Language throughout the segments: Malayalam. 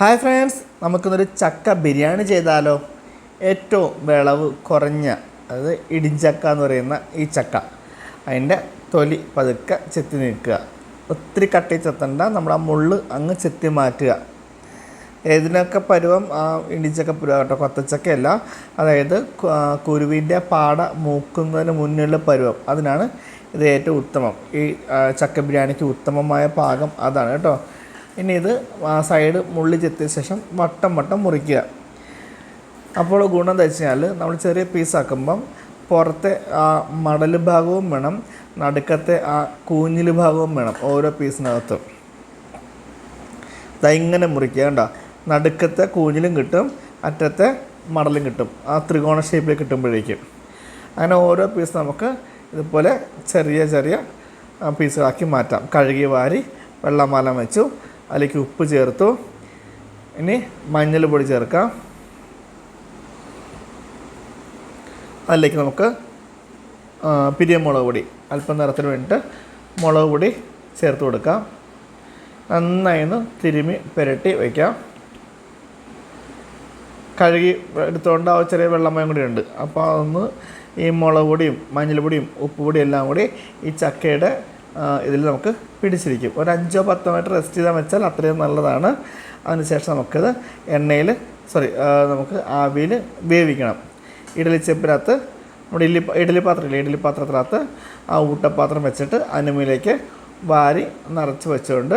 ഹായ് ഫ്രണ്ട്സ്, നമുക്കിന്നൊരു ചക്ക ബിരിയാണി ചെയ്താലോ. ഏറ്റവും വിളവ് കുറഞ്ഞ, അതായത് ഇടിഞ്ചക്ക എന്ന് പറയുന്ന ഈ ചക്ക, അതിൻ്റെ തൊലി പതുക്കെ ചെത്തി നീക്കുക. ഒത്തിരി കട്ടി ചെത്തണ്ട, നമ്മൾ ആ മുള്ള് അങ്ങ് ചെത്തി മാറ്റുക. ഏതിനൊക്കെ പരുവം ഇടിഞ്ചക്ക പരുവം കേട്ടോ, കൊത്തച്ചക്കയല്ല. അതായത് കുരുവിൻ്റെ പാട മൂക്കുന്നതിന് മുന്നിലുള്ള പരുവം, അതിനാണ് ഇത് ഏറ്റവും ഉത്തമം. ഈ ചക്ക ബിരിയാണിക്ക് ഉത്തമമായ പാകം അതാണ് കേട്ടോ. ഇനി ഇത് സൈഡ് മുള്ളി ചെത്തിയ ശേഷം വട്ടം മുറിക്കുക. അപ്പോൾ ഗുണം എന്താ വെച്ച് കഴിഞ്ഞാൽ, നമ്മൾ ചെറിയ പീസാക്കുമ്പം പുറത്തെ ആ മടൽ ഭാഗവും വേണം, നടുക്കത്തെ ആ കൂഞ്ഞിൽ ഭാഗവും വേണം ഓരോ പീസിനകത്തും. ഇങ്ങനെ മുറിക്കുക. കണ്ടോ, നടുക്കത്തെ കൂഞ്ഞിലും കിട്ടും, അറ്റത്തെ മടലും കിട്ടും. ആ ത്രികോണ ഷേപ്പിൽ കിട്ടുമ്പോഴേക്കും അങ്ങനെ ഓരോ പീസ് നമുക്ക് ഇതുപോലെ ചെറിയ പീസുകളാക്കി മാറ്റാം. കഴുകി വാരി വെള്ളമാലം വെച്ചു, അതിലേക്ക് ഉപ്പ് ചേർത്തു. ഇനി മഞ്ഞൾ പൊടി ചേർക്കാം. അതിലേക്ക് നമുക്ക് പിരിയമുളക് പൊടി, അല്പം നിറത്തിന് വേണ്ടിയിട്ട് മുളക് പൊടി ചേർത്ത് കൊടുക്കാം. നന്നായി ഒന്ന് തിരുമ്മി പുരട്ടി വയ്ക്കാം. കഴുകി എടുത്തുകൊണ്ട് ആ ചെറിയ വെള്ളമയം കൂടി ഉണ്ട്. അപ്പോൾ അതൊന്ന് ഈ മുളക് പൊടിയും മഞ്ഞൾ പൊടിയും ഉപ്പ് പൊടിയും എല്ലാം കൂടി ഈ ചക്കയുടെ ഇതിൽ നമുക്ക് പിടിച്ചിരിക്കും. ഒരു 5-10 മിനിറ്റ് റെസ്റ്റ് ചെയ്താൽ വെച്ചാൽ അത്രയും നല്ലതാണ്. അതിനുശേഷം നമുക്കത് നമുക്ക് ആവിയിൽ വേവിക്കണം. ഇഡ്ഡലിച്ചെപ്പിനകത്ത് നമ്മുടെ ഇഡ്ഡലി പാത്രത്തിനകത്ത് ആ ഊട്ടപ്പാത്രം വെച്ചിട്ട് അതിനുമേലേക്ക് വാരി നിറച്ച് വെച്ചുകൊണ്ട്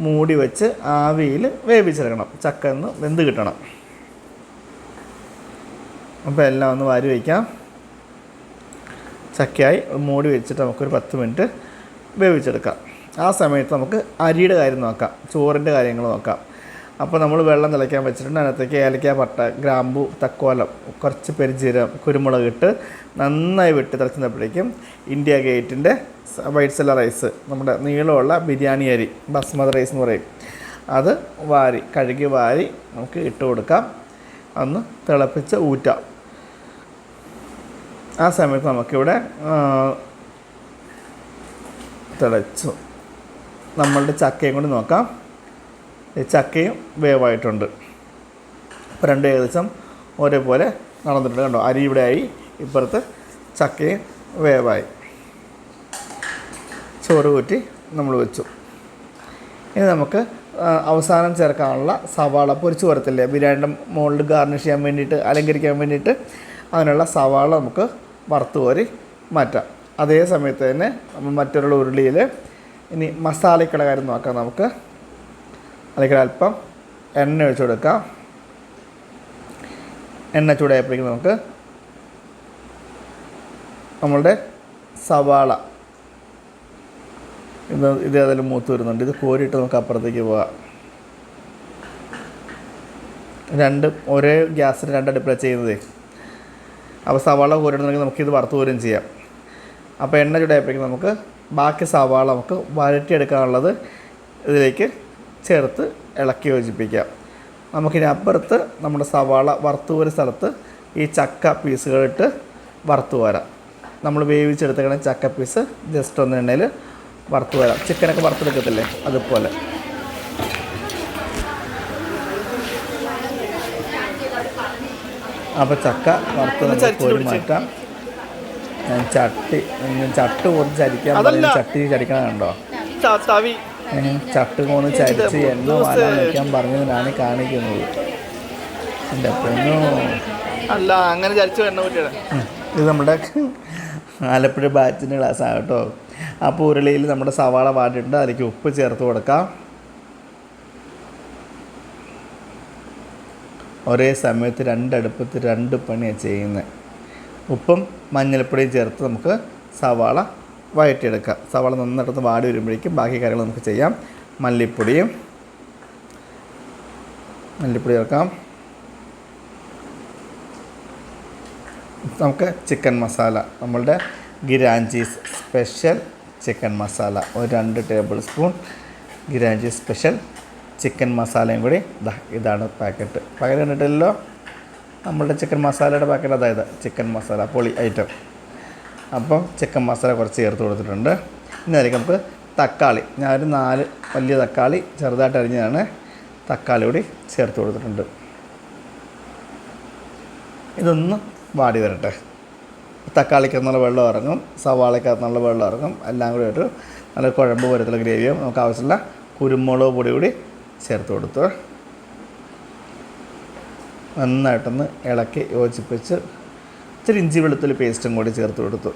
മൂടി വെച്ച് ആവിയിൽ വേവിച്ചെടുക്കണം. ചക്ക ഒന്ന് വെന്ത് കിട്ടണം. അപ്പോൾ എല്ലാം ഒന്ന് വാരി വയ്ക്കാം. ചക്കയായി മൂടി വെച്ചിട്ട് നമുക്കൊരു 10 മിനിറ്റ് വേവിച്ചെടുക്കാം. ആ സമയത്ത് നമുക്ക് അരിയുടെ കാര്യം നോക്കാം, ചോറിൻ്റെ കാര്യങ്ങൾ നോക്കാം. അപ്പോൾ നമ്മൾ വെള്ളം തിളയ്ക്കാൻ വെച്ചിട്ടുണ്ട്. അതിനകത്തേക്ക് ഏലക്ക, പട്ട, ഗ്രാമ്പു, തക്കോലം, കുറച്ച് പെരുംജീരകം, കുരുമുളക് ഇട്ട് നന്നായി വെട്ടി തിളച്ചുമ്പോഴേക്കും ഇന്ത്യ ഗേറ്റിൻ്റെ വൈറ്റ് സെല്ലർ റൈസ്, നമ്മുടെ നീളമുള്ള ബിരിയാണി അരി, ബസ്മതി റൈസ് എന്ന് പറയും, അത് കഴുകി വാരി നമുക്ക് ഇട്ട് കൊടുക്കാം. അന്ന് തിളപ്പിച്ച് ഊറ്റാം. ആ സമയത്ത് നമുക്കിവിടെ തിളച്ചു നമ്മളുടെ ചക്കയും കൊണ്ട് നോക്കാം. ചക്കയും വേവായിട്ടുണ്ട്. അപ്പോൾ രണ്ടും ഏകദേശം ഒരേപോലെ നടന്നിട്ടുണ്ട്. കണ്ടോ, അരി ഇവിടെ ആയി, ഇപ്പുറത്ത് ചക്കയും വേവായി. ചോറ് കൂറ്റി നമ്മൾ വെച്ചു. ഇനി നമുക്ക് അവസാനം ചേർക്കാനുള്ള സവാള പൊരിച്ച് വരത്തില്ലേ, ബിരിയാണിയുടെ മുകളിൽ ഗാർണിഷ് ചെയ്യാൻ വേണ്ടിയിട്ട്, അലങ്കരിക്കാൻ വേണ്ടിയിട്ട്, അതിനുള്ള സവാള നമുക്ക് വറുത്ത് കോരി മാറ്റാം. അതേ സമയത്ത് തന്നെ നമ്മൾ മറ്റൊരു ഉരുളിയിൽ ഇനി മസാലയ്ക്കുള്ള കാര്യം നോക്കാം. നമുക്ക് അതിലേക്ക് അല്പം എണ്ണ ഒഴിച്ചു കൊടുക്കാം. എണ്ണ ചൂടായപ്പോഴേക്കും നമുക്ക് നമ്മളുടെ സവാള ഇത് അതിൽ മൂത്ത് വരുന്നുണ്ട്. ഇത് കോരിയിട്ട് നമുക്ക് അപ്പുറത്തേക്ക് പോകാം. ഒരേ ഗ്യാസിൽ 2 അടുപ്പിലാണ് ചെയ്യുന്നത്. അപ്പോൾ സവാള കോരിടുന്നുണ്ടെങ്കിൽ നമുക്കിത് വറുത്ത് കോരുകയും ചെയ്യാം. അപ്പോൾ എണ്ണ ചൂടായപ്പോഴേക്കും നമുക്ക് ബാക്കി സവാള നമുക്ക് വഴറ്റിയെടുക്കാനുള്ളത് ഇതിലേക്ക് ചേർത്ത് ഇളക്കി യോജിപ്പിക്കാം. നമുക്കിനി അപ്പുറത്ത് നമ്മുടെ സവാള വറുത്ത് കോരിയ സ്ഥലത്ത് ഈ ചക്ക പീസുകളിട്ട് വറുത്ത് കോരാം. നമ്മൾ വേവിച്ചെടുത്തേക്കണ ചക്ക പീസ് ജസ്റ്റ് ഒന്ന് എണ്ണയിൽ വറുത്ത് കോരാം. ചിക്കനൊക്കെ വറുത്തെടുക്കത്തില്ലേ, അതുപോലെ. അപ്പോൾ ചക്ക വറുത്ത് കോരി മാറ്റാം. ചട്ടി കുറച്ച് ചരിക്കാൻ പറഞ്ഞാൽ ചട്ടി ചരിക്കണം. കണ്ടോ, ചട്ട് കൊണ്ട് ചരിച്ച് എണ്ണ വാലാൻ വയ്ക്കാൻ പറഞ്ഞതിനാണ് കാണിക്കുന്നത്. എൻ്റെ പൊന്നോ, അല്ല അങ്ങനെ ചരിച്ചു എണ്ണ പറ്റിയത്. ഇത് നമ്മുടെ ആലപ്പുഴ ബാച്ചിൻ്റെ ക്ലാസ്സാണ് കേട്ടോ. അപ്പോൾ ഉരുളിയിൽ നമ്മുടെ സവാള വാട്ടിയിട്ടുണ്ട്. അതിലേക്ക് ഉപ്പ് ചേർത്ത് കൊടുക്കാം. ഒരേ സമയത്ത് 2 അടുപ്പത്ത് 2 പണിയാണ് ചെയ്യുന്നത്. ഉപ്പും മഞ്ഞൾപ്പൊടിയും ചേർത്ത് നമുക്ക് സവാള വഴറ്റിയെടുക്കാം. സവാള നന്നായിട്ട് വാടി വരുമ്പോഴേക്കും ബാക്കി കാര്യങ്ങൾ നമുക്ക് ചെയ്യാം. മല്ലിപ്പൊടി ചേർക്കാം. നമുക്ക് ചിക്കൻ മസാല, നമ്മളുടെ ഗിരാഞ്ചീസ് സ്പെഷ്യൽ ചിക്കൻ മസാല, ഒരു 2 ടേബിൾ സ്പൂൺ ഗിരാഞ്ചീസ് സ്പെഷ്യൽ ചിക്കൻ മസാലയും കൂടി ഇതാണ് പാക്കറ്റ് കണ്ടിട്ടില്ലല്ലോ. നമ്മളുടെ ചിക്കൻ മസാലയുടെ പാക്കറ്റ് അതായത് ചിക്കൻ മസാല പൊളി ഐറ്റം. അപ്പം ചിക്കൻ മസാല കുറച്ച് ചേർത്ത് കൊടുത്തിട്ടുണ്ട്. ഇനി അതിലേക്ക് നമുക്ക് തക്കാളി, ഞാനൊരു 4 വലിയ തക്കാളി ചെറുതായിട്ട് അരിഞ്ഞതാണ്. തക്കാളി കൂടി ചേർത്ത് കൊടുത്തിട്ടുണ്ട്. ഇതൊന്ന് വാടി വരട്ടെ. തക്കാളിക്കകത്തുനിന്നുള്ള വെള്ളം ഇറങ്ങും, സവാളയ്ക്കകത്തുനിന്നുള്ള വെള്ളം ഇറങ്ങും. എല്ലാം കൂടി ഒരു നല്ല കുഴമ്പ് പോലത്തുള്ള ഗ്രേവിയും നമുക്ക് ആവശ്യമുള്ള കുരുമുളക് പൊടി കൂടി ചേർത്ത് കൊടുത്തു. നന്നായിട്ടൊന്ന് ഇളക്കി യോജിപ്പിച്ച് ഇച്ചിരി ഇഞ്ചി വെളുത്തുള്ളി പേസ്റ്റും കൂടി ചേർത്ത് കൊടുത്തു.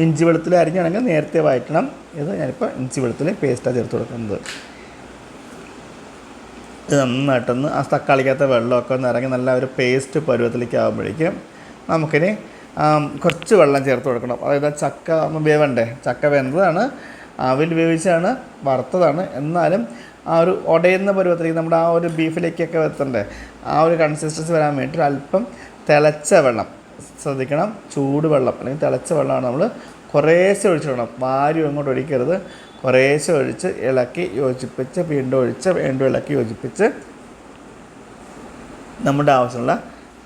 ഇഞ്ചി വെളുത്തുള്ളി അരിഞ്ഞാണെങ്കിൽ നേരത്തെ വഴറ്റണം. ഇത് ഞാനിപ്പോൾ ഇഞ്ചി വെളുത്തുള്ളി പേസ്റ്റാണ് ചേർത്ത് കൊടുക്കുന്നത്. ഇത് നന്നായിട്ടൊന്ന് ആ തക്കാളിക്കകത്ത് വെള്ളമൊക്കെ ഒന്ന് ഇറങ്ങി നല്ല ഒരു പേസ്റ്റ് പരുവത്തിലേക്ക് ആകുമ്പോഴേക്കും നമുക്കിനി കുറച്ച് വെള്ളം ചേർത്ത് കൊടുക്കണം. അതായത് ചക്ക ഒന്ന് വേവണ്ടേ. ചക്ക വെന്തതാണ്, ആവിൽ വേവിച്ചാണ്, വറുത്തതാണ്. എന്നാലും ആ ഒരു ഉടയുന്ന പരുവത്തിലേക്ക് നമ്മുടെ ആ ഒരു ബീഫിലേക്കൊക്കെ എത്തണ്ടേ, ആ ഒരു കൺസിസ്റ്റൻസി വരാൻ വേണ്ടിയിട്ട് അല്പം തിളച്ച വെള്ളം ശ്രദ്ധിക്കണം. ചൂടുവെള്ളം അല്ലെങ്കിൽ തിളച്ച വെള്ളമാണ് നമ്മൾ കുറേശ്ശെ ഒഴിച്ചിടണം. വാരി അങ്ങോട്ട് ഒഴിക്കരുത്. കുറേശ്ശെ ഒഴിച്ച് ഇളക്കി യോജിപ്പിച്ച് വീണ്ടും ഒഴിച്ച് വീണ്ടും ഇളക്കി യോജിപ്പിച്ച് നമ്മുടെ ആവശ്യമുള്ള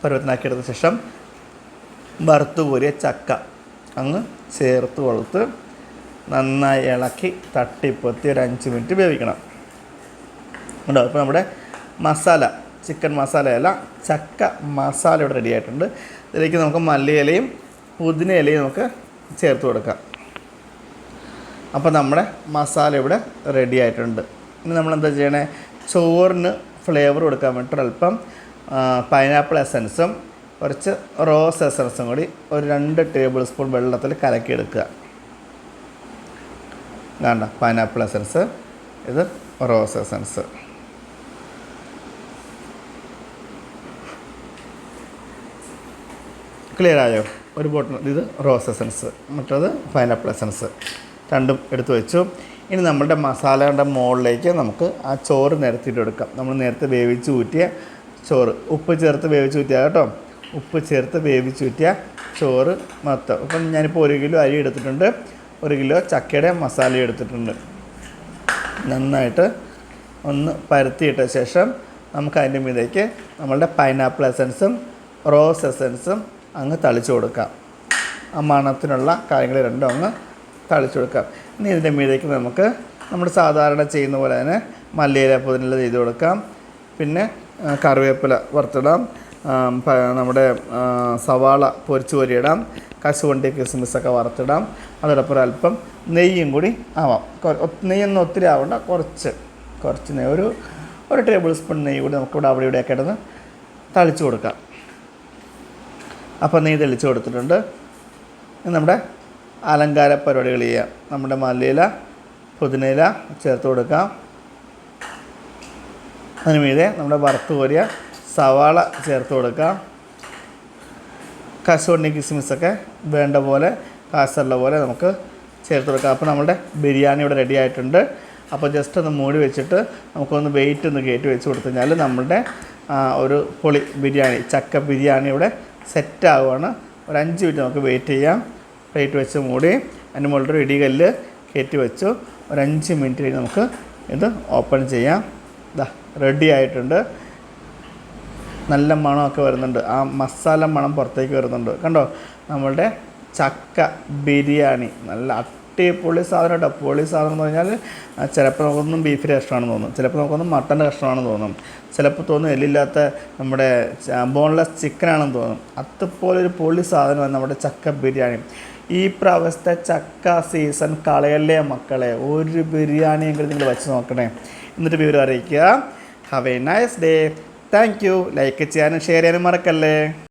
പരുവത്തിനാക്കിയെടുത്ത ശേഷം വറുത്ത് കോരിയ ചക്ക അങ്ങ് ചേർത്ത് കൊടുത്ത് നന്നായി ഇളക്കി തട്ടിപ്പൊത്തി ഒരു 5 മിനിറ്റ് വേവിക്കണം. ഉണ്ടോ? ഇപ്പോൾ നമ്മുടെ മസാല, ചിക്കൻ മസാലയല്ല, ചക്ക മസാല ഇവിടെ റെഡി ആയിട്ടുണ്ട്. ഇതിലേക്ക് നമുക്ക് മല്ലിയിലയും പുതിന ഇലയും നമുക്ക് ചേർത്ത് കൊടുക്കാം. അപ്പോൾ നമ്മുടെ മസാല ഇവിടെ റെഡി ആയിട്ടുണ്ട്. ഇനി നമ്മളെന്താ ചെയ്യണേ, ചോറിന് ഫ്ലേവർ കൊടുക്കാൻ വേണ്ടിയിട്ട് അല്പം പൈനാപ്പിൾ എസൻസും കുറച്ച് റോസ് എസൻസും കൂടി ഒരു 2 ടേബിൾ സ്പൂൺ വെള്ളത്തിൽ കലക്കിയെടുക്കുക. വേണ്ട, പൈനാപ്പിൾ എസൻസ്, ഇത് റോസ് എസൻസ്. ക്ലിയർ ആയോ? ഒരു ബോട്ടിൽ ഇത് റോസ് എസൻസ്, മറ്റത് പൈനാപ്പിൾ എസൻസ്, രണ്ടും എടുത്തു വെച്ചു. ഇനി നമ്മളുടെ മസാലയുടെ മുകളിലേക്ക് നമുക്ക് ആ ചോറ് നിരത്തിയിട്ട് എടുക്കാം. നമ്മൾ നേരത്തെ വേവിച്ച് ഊറ്റിയ ചോറ്, ഉപ്പ് ചേർത്ത് വേവിച്ച് ഊറ്റിയ കേട്ടോ, ഉപ്പ് ചേർത്ത് വേവിച്ച് ഊറ്റിയ ചോറ് മൊത്തം. അപ്പം ഞാനിപ്പോൾ 1 കിലോ അരി എടുത്തിട്ടുണ്ട്, 1 കിലോ ചക്കയുടെ മസാല എടുത്തിട്ടുണ്ട്. നന്നായിട്ട് ഒന്ന് പരത്തിയിട്ട ശേഷം നമുക്ക് അതിൻ്റെ മീതേക്ക് നമ്മളുടെ പൈനാപ്പിൾ എസൻസും റോസ് എസൻസും അങ്ങ് തളിച്ചു കൊടുക്കാം. ആ മണത്തിനുള്ള കാര്യങ്ങൾ രണ്ടും അങ്ങ് തളിച്ചു കൊടുക്കാം. ഇനി ഇതിൻ്റെ മീതേക്ക് നമുക്ക് നമ്മൾ സാധാരണ ചെയ്യുന്ന പോലെ തന്നെ മല്ലിയില പുതിന ചെയ്ത് കൊടുക്കാം. പിന്നെ കറിവേപ്പില വറുത്തിടാം, നമ്മുടെ സവാള പൊരിച്ച് കോരിയിടാം, കശുവണ്ടി കിസ്മിസൊക്കെ വറുത്തിടാം. അതോടൊപ്പം അല്പം നെയ്യും കൂടി ആവാം. നെയ്യൊന്നും ഒത്തിരി ആവണ്ട, കുറച്ച് നെയ്യ്, ഒരു ടേബിൾ സ്പൂൺ നെയ്യ് കൂടി നമുക്കിവിടെ അവിടെ ഇവിടെയൊക്കെ ഇടുന്ന് തളിച്ചു കൊടുക്കാം. അപ്പോൾ നെയ്യ് തെളിച്ച് കൊടുത്തിട്ടുണ്ട്. നമ്മുടെ അലങ്കാര പരിപാടികൾ ചെയ്യാം. നമ്മുടെ മല്ലിയില പുതിനയില ചേർത്ത് കൊടുക്കാം. അതിന് മീതെ നമ്മുടെ വറുത്ത് കോരിയ സവാള ചേർത്ത് കൊടുക്കാം. കശുവണ്ടി കിസ്മിസൊക്കെ വേണ്ട പോലെ കാസറുള്ള പോലെ നമുക്ക് ചേർത്ത് കൊടുക്കാം. അപ്പോൾ നമ്മുടെ ബിരിയാണി ഇവിടെ റെഡി ആയിട്ടുണ്ട്. അപ്പോൾ ജസ്റ്റ് ഒന്ന് മൂടി വെച്ചിട്ട് നമുക്കൊന്ന് വെയിറ്റ് ഒന്ന് കയറ്റി വെച്ച് കൊടുത്തു കഴിഞ്ഞാൽ നമ്മളുടെ ഒരു പൊളി ബിരിയാണി, ചക്ക ബിരിയാണി ഇവിടെ സെറ്റാവുകയാണ്. ഒരു 5 മിനിറ്റ് നമുക്ക് വെയിറ്റ് ചെയ്യാം. പ്ലേറ്റ് വെച്ച് മൂടി അതിൻ്റെ മുകളിലൊരു ഇടികല്ല് കയറ്റി വെച്ചു. ഒരു 5 മിനിറ്റ് കഴിഞ്ഞ് നമുക്ക് ഇത് ഓപ്പൺ ചെയ്യാം. ഇതാ റെഡി ആയിട്ടുണ്ട്. നല്ല മണമൊക്കെ വരുന്നുണ്ട്, ആ മസാല മണം പുറത്തേക്ക് വരുന്നുണ്ട്. കണ്ടോ, നമ്മളുടെ ചക്ക ബിരിയാണി നല്ല അടിപൊളി സാധനം കേട്ടോ. പൊളി സാധനം എന്ന് പറഞ്ഞാൽ ചിലപ്പോൾ നമുക്കൊന്നും ബീഫിൻ്റെ കഷ്ണമാണെന്ന് തോന്നും, ചിലപ്പോൾ നമുക്കൊന്നും മട്ടൻ്റെ കഷ്ണമാണെന്ന് തോന്നും, ചിലപ്പോൾ തോന്നും എല്ലില്ലാത്ത നമ്മുടെ ബോൺലെസ് ചിക്കനാണെന്ന് തോന്നും. അതുപോലെ ഒരു പൊളി സാധനമാണ് നമ്മുടെ ചക്ക ബിരിയാണി. ഈ പ്രാവശ്യത്തെ ചക്ക സീസൺ കളയല്ലേ മക്കളെ, ഒരു ബിരിയാണിയെങ്കിലും നിങ്ങൾ വെച്ച് നോക്കണേ. എന്നിട്ട് വിവരം അറിയിക്കുക. Have A nice day. Thank you. Like ചെയ്യാനും ഷെയർ ചെയ്യാനും മറക്കല്ലേ.